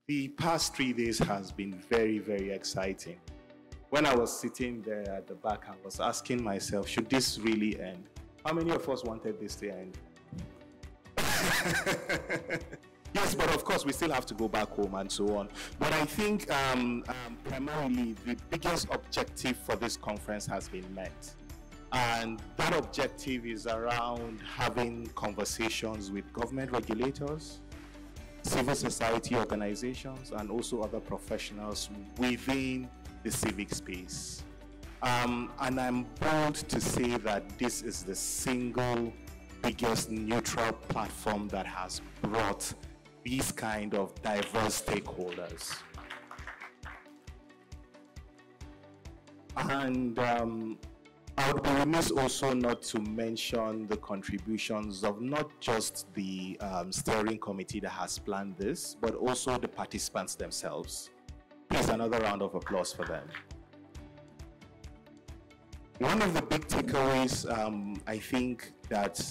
The past 3 days has been very, very exciting. When I was sitting there at the back, I was asking myself, should this really end? How many of us wanted this to end? Yes, but of course, we still have to go back home and so on. But I think primarily the biggest objective for this conference has been met. And that objective is around having conversations with government regulators, civil society organizations, and also other professionals within the civic space. And I'm bold to say that this is the single biggest neutral platform that has brought these kind of diverse stakeholders. And I would be remiss also not to mention the contributions of not just the steering committee that has planned this, but also the participants themselves. Please, another round of applause for them. One of the big takeaways I think that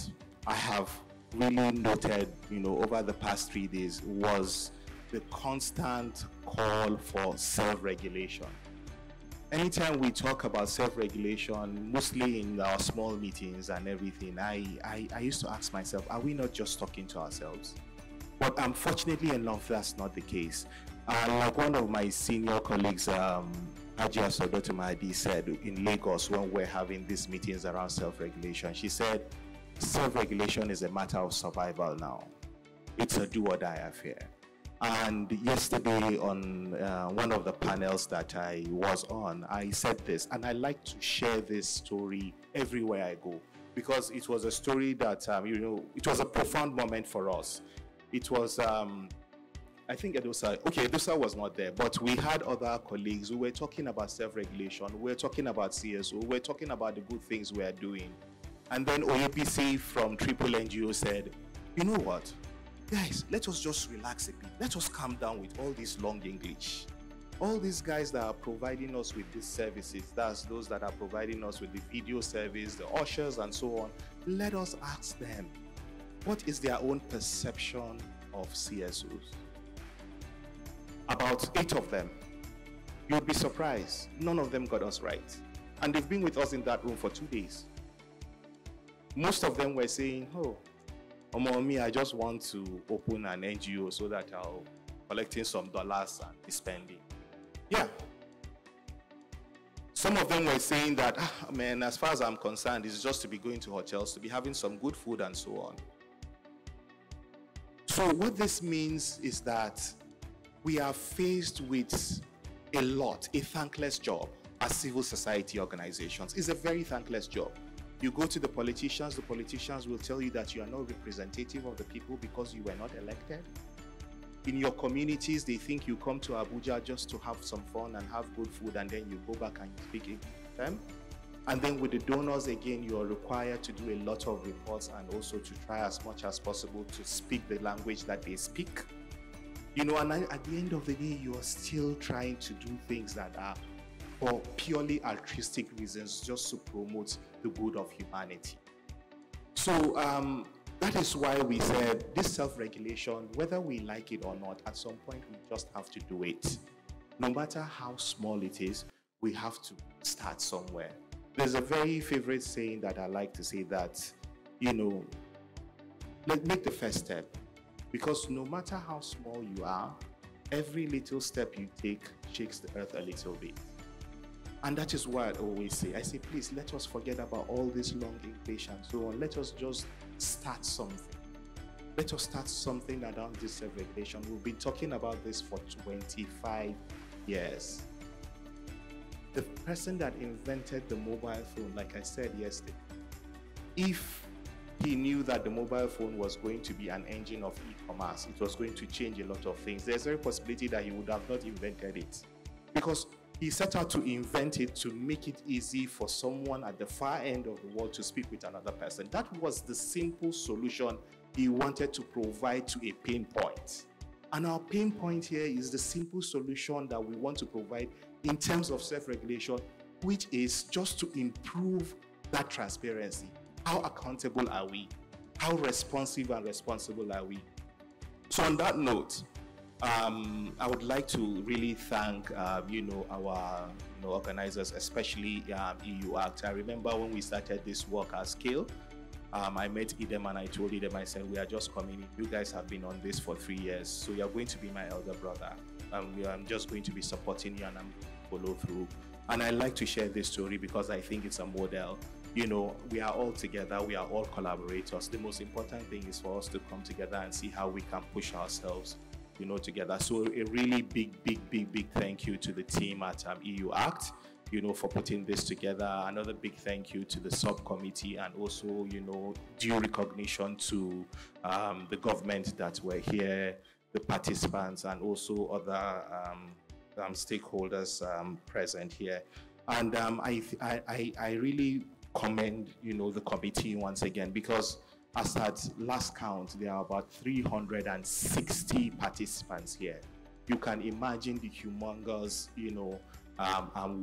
I have really noted, over the past 3 days was the constant call for self-regulation. Anytime we talk about self-regulation, mostly in our small meetings and everything, I used to ask myself, are we not just talking to ourselves? But unfortunately enough, that's not the case. Like one of my senior colleagues, Hajia Sodotumadi, said in Lagos when we're having these meetings around self-regulation, she said, self-regulation is a matter of survival now. It's a do-or-die affair. And yesterday on one of the panels that I was on, I said this, and I like to share this story everywhere I go, because it was a story that, it was a profound moment for us. It was, I think Edosa was not there, but we had other colleagues who were talking about self-regulation, we were talking about CSO, we were talking about the good things we are doing. And then OAPC from Triple NGO said, you know what? Guys, let us just relax a bit. Let us calm down with all this long English. All these guys that are providing us with these services, that's those that are providing us with the video service, the ushers and so on, let us ask them, what is their own perception of CSOs? About 8 of them. You'd be surprised. None of them got us right. And they've been with us in that room for 2 days. Most of them were saying, me, I just want to open an NGO so that I'll collecting some dollars and be spending. Yeah. Some of them were saying that, man, as far as I'm concerned, it's just to be going to hotels, to be having some good food and so on. So what this means is that we are faced with a thankless job as civil society organizations. It's a very thankless job. You go to the politicians will tell you that you are not representative of the people because you were not elected. In your communities, they think you come to Abuja just to have some fun and have good food, and then you go back and you speak English to them. And then with the donors, again, you are required to do a lot of reports and also to try as much as possible to speak the language that they speak. And at the end of the day, you are still trying to do things that are for purely altruistic reasons, just to promote the good of humanity. So that is why we said this self-regulation, whether we like it or not, at some point we just have to do it. No matter how small it is, we have to start somewhere. There's a very favorite saying that I like to say that, make the first step. Because no matter how small you are, every little step you take shakes the earth a little bit. And that is why I always say, please, let us forget about all this long English and so on. Let us just start something. Let us start something around this self-regulation. We've been talking about this for 25 years. The person that invented the mobile phone, like I said yesterday, if he knew that the mobile phone was going to be an engine of e-commerce, it was going to change a lot of things, there's a possibility that he would have not invented it. Because he set out to invent it to make it easy for someone at the far end of the world to speak with another person. That was the simple solution he wanted to provide to a pain point. And our pain point here is the simple solution that we want to provide in terms of self-regulation, which is just to improve that transparency. How accountable are we? How responsive and responsible are we? So on that note, I would like to really thank, our organizers, especially EU Act. I remember when we started this work at scale, I met Idem and I told Idem, I said, we are just coming in. You guys have been on this for 3 years, so you're going to be my elder brother. I'm just going to be supporting you and I'm going to follow through. And I like to share this story because I think it's a model. We are all together, we are all collaborators. The most important thing is for us to come together and see how we can push ourselves, together. So a really big thank you to the team at EU Act, for putting this together. Another big thank you to the subcommittee, and also, due recognition to the government that were here, the participants, and also other stakeholders present here. And I really commend, the committee once again, because as at last count, there are about 360 participants here. You can imagine the humongous,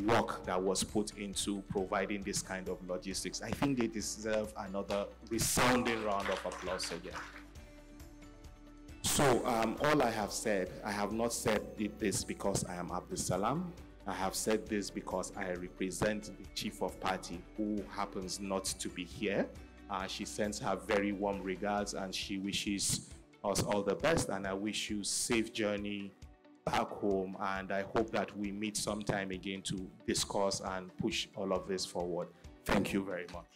work that was put into providing this kind of logistics. I think they deserve another resounding round of applause again. So all I have said, I have not said this because I am Abdulsalam. I have said this because I represent the chief of party, who happens not to be here. She sends her very warm regards and she wishes us all the best, and I wish you safe journey back home, and I hope that we meet sometime again to discuss and push all of this forward. Thank you very much.